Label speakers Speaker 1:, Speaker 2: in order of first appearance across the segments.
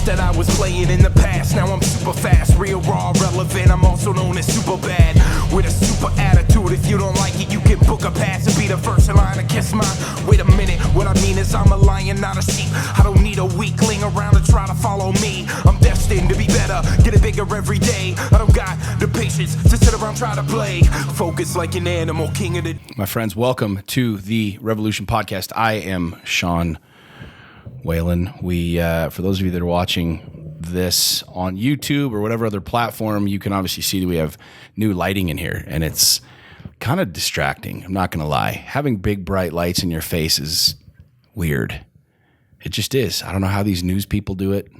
Speaker 1: Thought that I was playing in the past, now I'm super fast, real raw, relevant. I'm also known as super bad, with a super attitude. If you don't like it, you can book a pass and be the first in line to kiss my. Wait a minute, what I mean is I'm a lion, not a sheep. I don't need a weakling around to try to follow me. I'm destined to be better, get it bigger every day. I don't got the patience to sit around try to play. Focus like an animal, king of the...
Speaker 2: My friends, welcome to the Revolution Podcast. I am Sean Whalen. We, for those of you that are watching this on YouTube or whatever other platform, you can obviously see that we have new lighting in here, and it's kind of distracting. I'm not going to lie. Having big, bright lights in your face is weird. It just is. I don't know how these news people do it.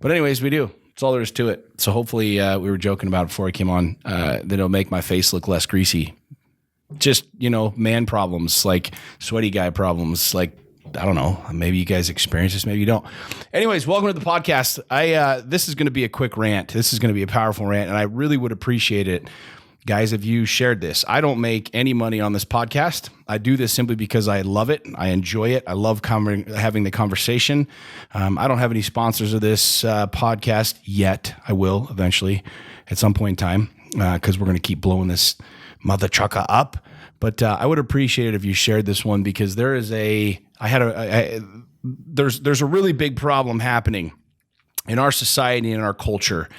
Speaker 2: But anyways, we do. That's all there is to it. So hopefully, we were joking about it before I came on, that it'll make my face look less greasy. Just, man problems, like sweaty guy problems, like, I don't know. Maybe you guys experience this. Maybe you don't. Anyways, welcome to the podcast. This is going to be a quick rant. This is going to be a powerful rant, and I really would appreciate it, guys, if you shared this. I don't make any money on this podcast. I do this simply because I love it. I enjoy it. I love having the conversation. I don't have any sponsors of this podcast yet. I will eventually at some point in time because we're going to keep blowing this mother trucker up. But I would appreciate it if you shared this one because there's a really big problem happening in our society and in our culture.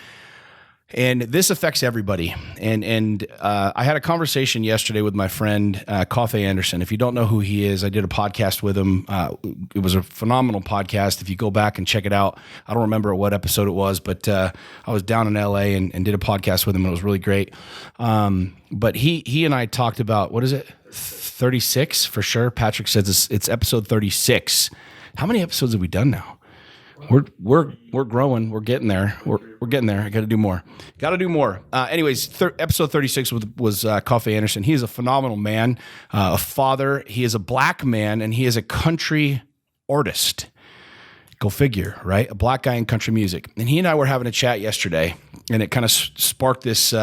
Speaker 2: And this affects everybody. And I had a conversation yesterday with my friend, Coffee Anderson. If you don't know who he is, I did a podcast with him. It was a phenomenal podcast. If you go back and check it out, I don't remember what episode it was, but I was down in L.A. and did a podcast with him, and it was really great. But he and I talked about, what is it, 36 for sure? Patrick says it's episode 36. How many episodes have we done now? We're growing. We're getting there. We're getting there. I got to do more. Anyways, episode 36 was Coffee Anderson. He is a phenomenal man, a father. He is a black man, and he is a country artist. Go figure, right? A black guy in country music. And he and I were having a chat yesterday, and it kind of sparked this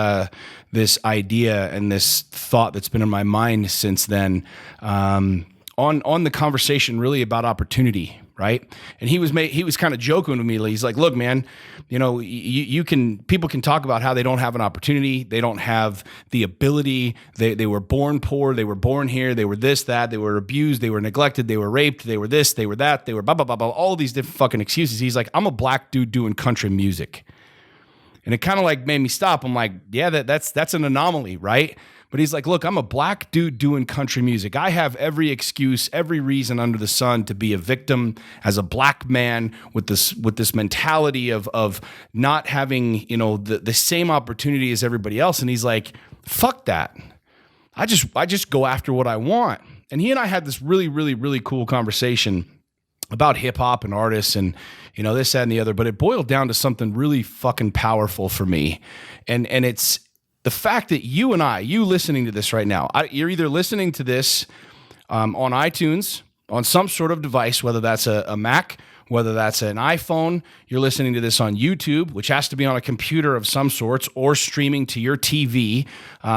Speaker 2: idea and this thought that's been in my mind since then on the conversation really about opportunity. Right. And he was kind of joking with me. He's like, look, man, people can talk about how they don't have an opportunity. They don't have the ability. They were born poor. They were born here. They were this, that. They were abused. They were neglected. They were raped. They were this. They were that. They were blah, blah, blah, blah. All these different fucking excuses. He's like, I'm a black dude doing country music. And it kind of like made me stop. I'm like, yeah, that's an anomaly, right? But he's like, look, I'm a black dude doing country music. I have every excuse, every reason under the sun to be a victim as a black man with this mentality of not having, the same opportunity as everybody else. And he's like, fuck that. I just go after what I want. And he and I had this really, really, really cool conversation about hip hop and artists and, this, that, and the other. But it boiled down to something really fucking powerful for me. And it's the fact that you listening to this right now, you're either listening to this on iTunes, on some sort of device, whether that's a Mac, whether that's an iPhone, you're listening to this on YouTube, which has to be on a computer of some sorts, or streaming to your TV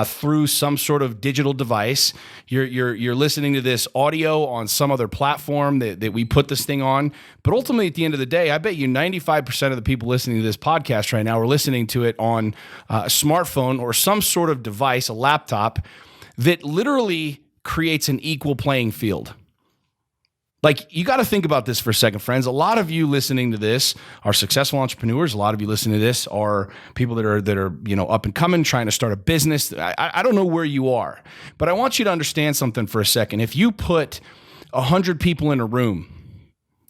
Speaker 2: through some sort of digital device. You're listening to this audio on some other platform that we put this thing on. But ultimately, at the end of the day, I bet you 95% of the people listening to this podcast right now are listening to it on a smartphone or some sort of device, a laptop, that literally creates an equal playing field. Like, you got to think about this for a second, friends. A lot of you listening to this are successful entrepreneurs. A lot of you listening to this are people that are up and coming, trying to start a business. I don't know where you are, but I want you to understand something for a second. If you put 100 people in a room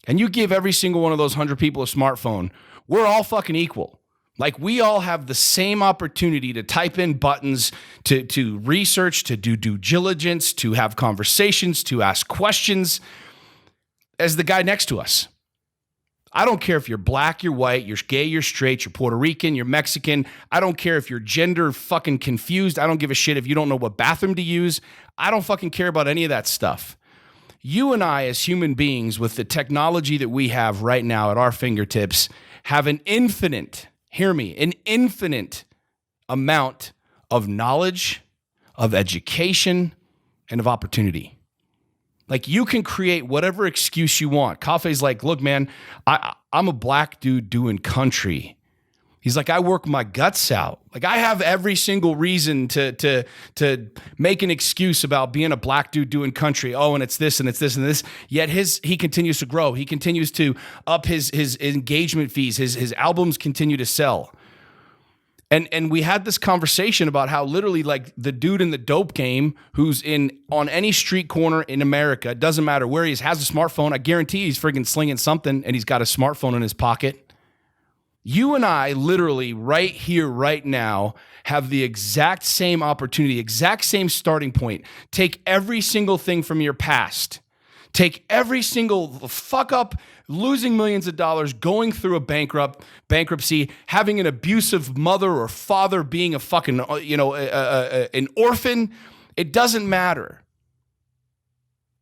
Speaker 2: and you give every single one of those 100 people a smartphone, we're all fucking equal. Like, we all have the same opportunity to type in buttons, to research, to do due diligence, to have conversations, to ask questions as the guy next to us. I don't care if you're black, you're white, you're gay, you're straight, you're Puerto Rican, you're Mexican. I don't care if you're gender fucking confused. I don't give a shit if you don't know what bathroom to use. I don't fucking care about any of that stuff. You and I, as human beings, with the technology that we have right now at our fingertips, have an infinite amount of knowledge, of education, and of opportunity. Like, you can create whatever excuse you want. Coffee's like, look, man, I'm a black dude doing country. He's like, I work my guts out. Like, I have every single reason to make an excuse about being a black dude doing country. Oh, and it's this and it's this and this. Yet he continues to grow. He continues to up his engagement fees. His albums continue to sell. And we had this conversation about how literally, like, the dude in the dope game who's on any street corner in America, doesn't matter where he is, has a smartphone. I guarantee he's friggin' slinging something, and he's got a smartphone in his pocket. You and I literally right here, right now, have the exact same opportunity, exact same starting point. Take every single thing from your past. Take every single fuck up, losing millions of dollars, going through a bankruptcy, having an abusive mother or father, being a fucking, an orphan. It doesn't matter.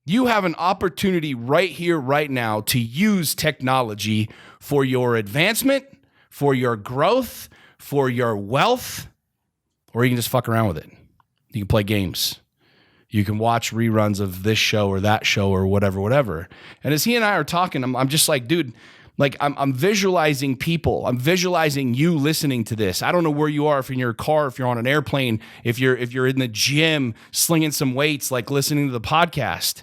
Speaker 2: You have an opportunity right here, right now, to use technology for your advancement, for your growth, for your wealth, or you can just fuck around with it. You can play games. You can watch reruns of this show or that show or whatever. And as he and I are talking, I'm just like, dude, like, I'm visualizing people. I'm visualizing you listening to this. I don't know where you are, if you're in your car, if you're on an airplane, if you're in the gym slinging some weights, like listening to the podcast.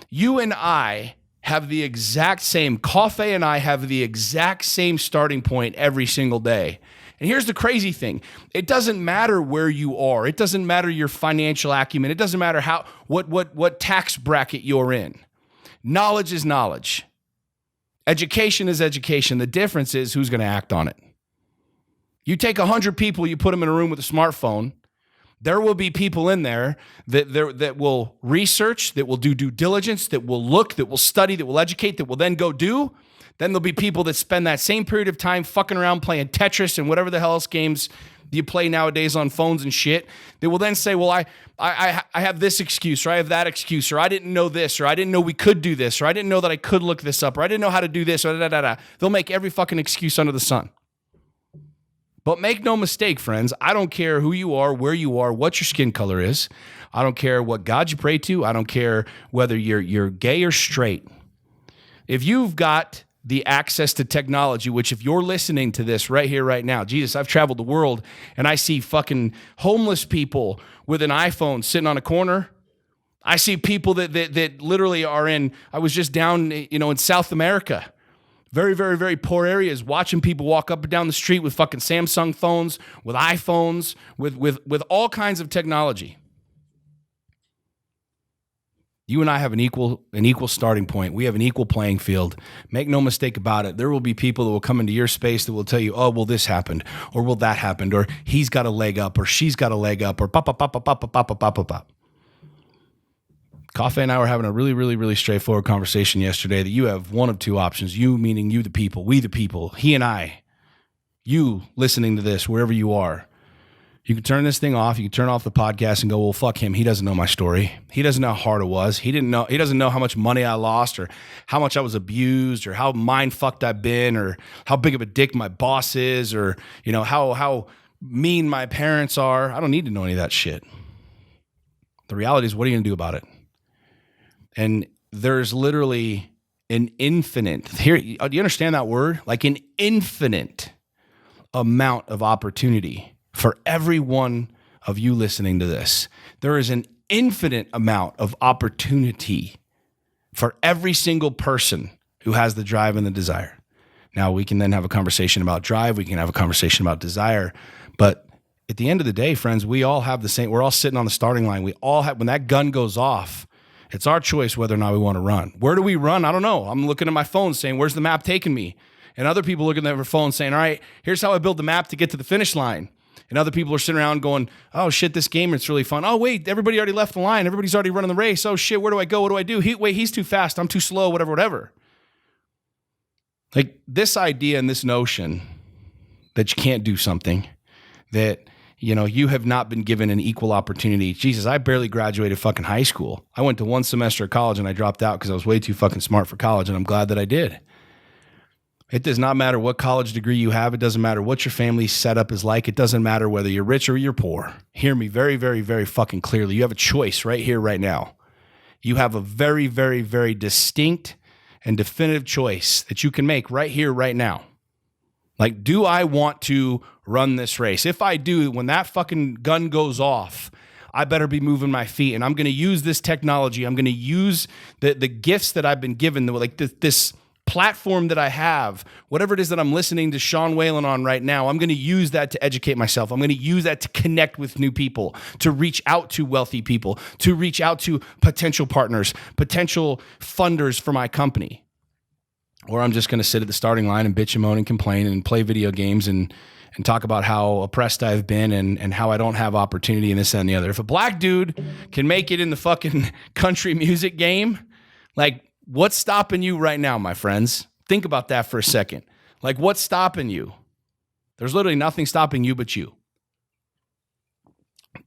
Speaker 2: You and I have the exact same, Coffee and I have the exact same starting point every single day. And here's the crazy thing. It doesn't matter where you are. It doesn't matter your financial acumen. It doesn't matter what tax bracket you're in. Knowledge is knowledge. Education is education. The difference is who's going to act on it. You take 100 people, you put them in a room with a smartphone. There will be people in there that will research, that will do due diligence, that will look, that will study, that will educate, that will then go do. Then there'll be people that spend that same period of time fucking around playing Tetris and whatever the hell else games you play nowadays on phones and shit. They will then say, well, I have this excuse, or I have that excuse, or I didn't know this, or I didn't know we could do this, or I didn't know that I could look this up, or I didn't know how to do this, or da-da-da-da. They'll make every fucking excuse under the sun. But make no mistake, friends, I don't care who you are, where you are, what your skin color is. I don't care what God you pray to. I don't care whether you're gay or straight. If you've got the access to technology, which if you're listening to this right here, right now, Jesus, I've traveled the world and I see fucking homeless people with an iPhone sitting on a corner. I see people that literally are I was just down, in South America, very, very, very poor areas, watching people walk up and down the street with fucking Samsung phones, with iPhones, with all kinds of technology. You and I have an equal starting point. We have an equal playing field. Make no mistake about it. There will be people that will come into your space that will tell you, oh, well, this happened, or well, that happened, or he's got a leg up, or she's got a leg up, or pop, pop, pop, pop, pop, pop, pop, pop, pop. Coffee and I were having a really, really, really straightforward conversation yesterday that you have one of two options. You, meaning you, the people, we, the people, he and I, you listening to this, wherever you are. You can turn this thing off. You can turn off the podcast and go, well, fuck him. He doesn't know my story. He doesn't know how hard it was. He doesn't know how much money I lost, or how much I was abused, or how mind fucked I've been, or how big of a dick my boss is, or, how mean my parents are. I don't need to know any of that shit. The reality is, what are you going to do about it? And there's literally an infinite, here, do you understand that word? Like an infinite amount of opportunity for every one of you listening to this. There is an infinite amount of opportunity for every single person who has the drive and the desire. Now, we can then have a conversation about drive. We can have a conversation about desire. But at the end of the day, friends, we all have the same, we're all sitting on the starting line. We all have, when that gun goes off, it's our choice whether or not we want to run. Where do we run? I don't know. I'm looking at my phone saying, where's the map taking me? And other people looking at their phone saying, all right, here's how I build the map to get to the finish line. And other people are sitting around going, oh, shit, this game, it's really fun. Oh, wait, everybody already left the line. Everybody's already running the race. Oh, shit, where do I go? What do I do? He's too fast. I'm too slow, whatever. Like, this idea and this notion that you can't do something, that, you have not been given an equal opportunity. Jesus, I barely graduated fucking high school. I went to one semester of college and I dropped out because I was way too fucking smart for college, and I'm glad that I did. It does not matter what college degree you have. It doesn't matter what your family setup is like. It doesn't matter whether you're rich or you're poor. Hear me very, very, very fucking clearly. You have a choice right here, right now. You have a very, very, very distinct and definitive choice that you can make right here, right now. Like, do I want to run this race? If I do, when that fucking gun goes off, I better be moving my feet, and I'm going to use this technology. I'm going to use the gifts that I've been given, like this platform that I have, whatever it is that I'm listening to Sean Whalen on right now. I'm going to use that to educate myself. I'm going to use that to connect with new people, to reach out to wealthy people, to reach out to potential partners, potential funders for my company. Or I'm just going to sit at the starting line and bitch and moan and complain and play video games and talk about how oppressed I've been and how I don't have opportunity and this and the other. If a black dude can make it in the fucking country music game, like, what's stopping you right now, my friends? Think about that for a second. Like, what's stopping you? There's literally nothing stopping you but you.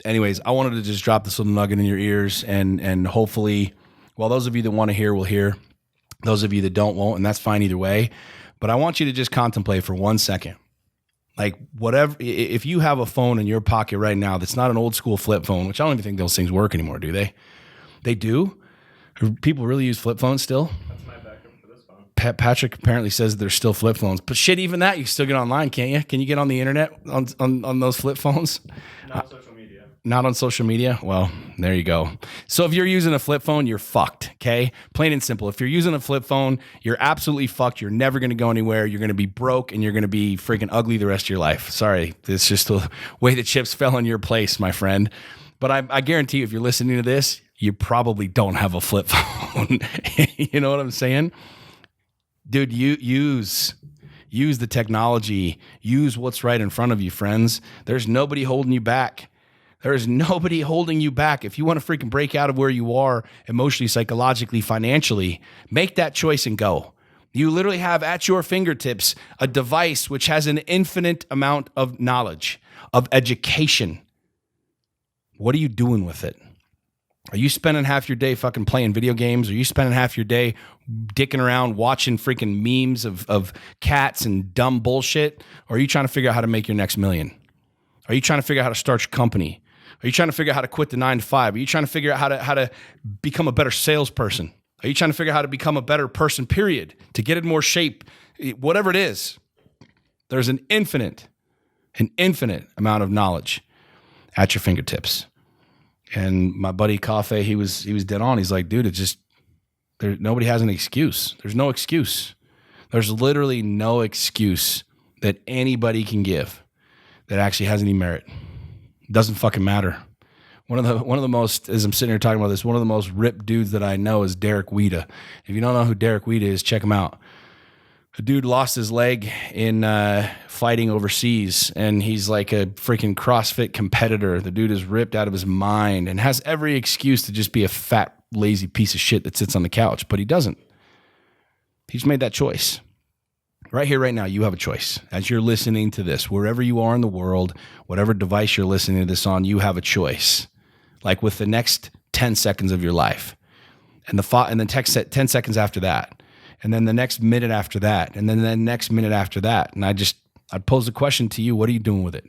Speaker 2: Anyways, I wanted to just drop this little nugget in your ears, and hopefully, well, those of you that want to hear will hear. Those of you that don't won't, and that's fine either way. But I want you to just contemplate for 1 second. Like, whatever, if you have a phone in your pocket right now that's not an old school flip phone, which I don't even think those things work anymore, do they? They do? People really use flip phones still?
Speaker 3: That's my backup for this phone.
Speaker 2: Patrick apparently says there's still flip phones. But shit, even that, you can still get online, can't you? Can you get on the internet on those flip phones?
Speaker 3: Not social media.
Speaker 2: Not on social media? Well, there you go. So if you're using a flip phone, you're fucked, okay? Plain and simple. If you're using a flip phone, you're absolutely fucked. You're never going to go anywhere. You're going to be broke, and you're going to be freaking ugly the rest of your life. Sorry, it's just the way the chips fell in your place, my friend. But I guarantee you, if you're listening to this, you probably don't have a flip phone. You know what I'm saying? Dude, use the technology. Use what's right in front of you, friends. There's nobody holding you back. There is nobody holding you back. If you want to freaking break out of where you are emotionally, psychologically, financially, make that choice and go. You literally have at your fingertips a device which has an infinite amount of knowledge, of education. What are you doing with it? Are you spending half your day fucking playing video games? Are you spending half your day dicking around watching freaking memes of cats and dumb bullshit? Or are you trying to figure out how to make your next million? Are you trying to figure out how to start your company? Are you trying to figure out how to quit the 9 to 5? Are you trying to figure out how to become a better salesperson? Are you trying to figure out how to become a better person, period, to get in more shape? Whatever it is, there's an infinite amount of knowledge at your fingertips. And my buddy Coffee, he was dead on. He's like, dude, nobody has an excuse. There's no excuse. There's literally no excuse that anybody can give that actually has any merit. It doesn't fucking matter. One of the most, as I'm sitting here talking about this, one of the most ripped dudes that I know is Derek Weeda. If you don't know who Derek Weeda is, check him out. A dude lost his leg in fighting overseas, and he's like a freaking CrossFit competitor. The dude is ripped out of his mind and has every excuse to just be a fat, lazy piece of shit that sits on the couch, but he doesn't. He's made that choice. Right here, right now, you have a choice. As you're listening to this, wherever you are in the world, whatever device you're listening to this on, you have a choice. Like with the next 10 seconds of your life, and then 10 seconds after that. And then the next minute after that, and then the next minute after that. And I'd pose the question to you, what are you doing with it?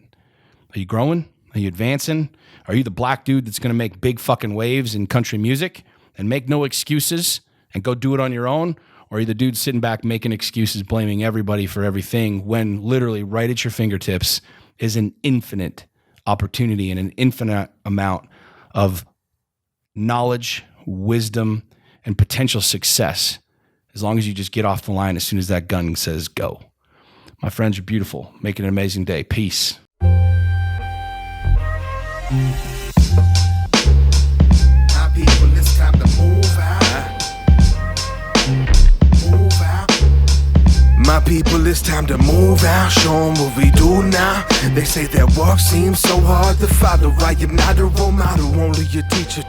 Speaker 2: Are you growing? Are you advancing? Are you the black dude that's going to make big fucking waves in country music and make no excuses and go do it on your own? Or are you the dude sitting back making excuses, blaming everybody for everything, when literally right at your fingertips is an infinite opportunity and an infinite amount of knowledge, wisdom, and potential success, as long as you just get off the line as soon as that gun says go. My friends, you're beautiful. Make it an amazing day. Peace.
Speaker 1: My people, it's time to move out. Move out. My people, it's time to move out. Show 'em what we do now. They say that work seems so hard to follow. I am not a role model, only a teacher.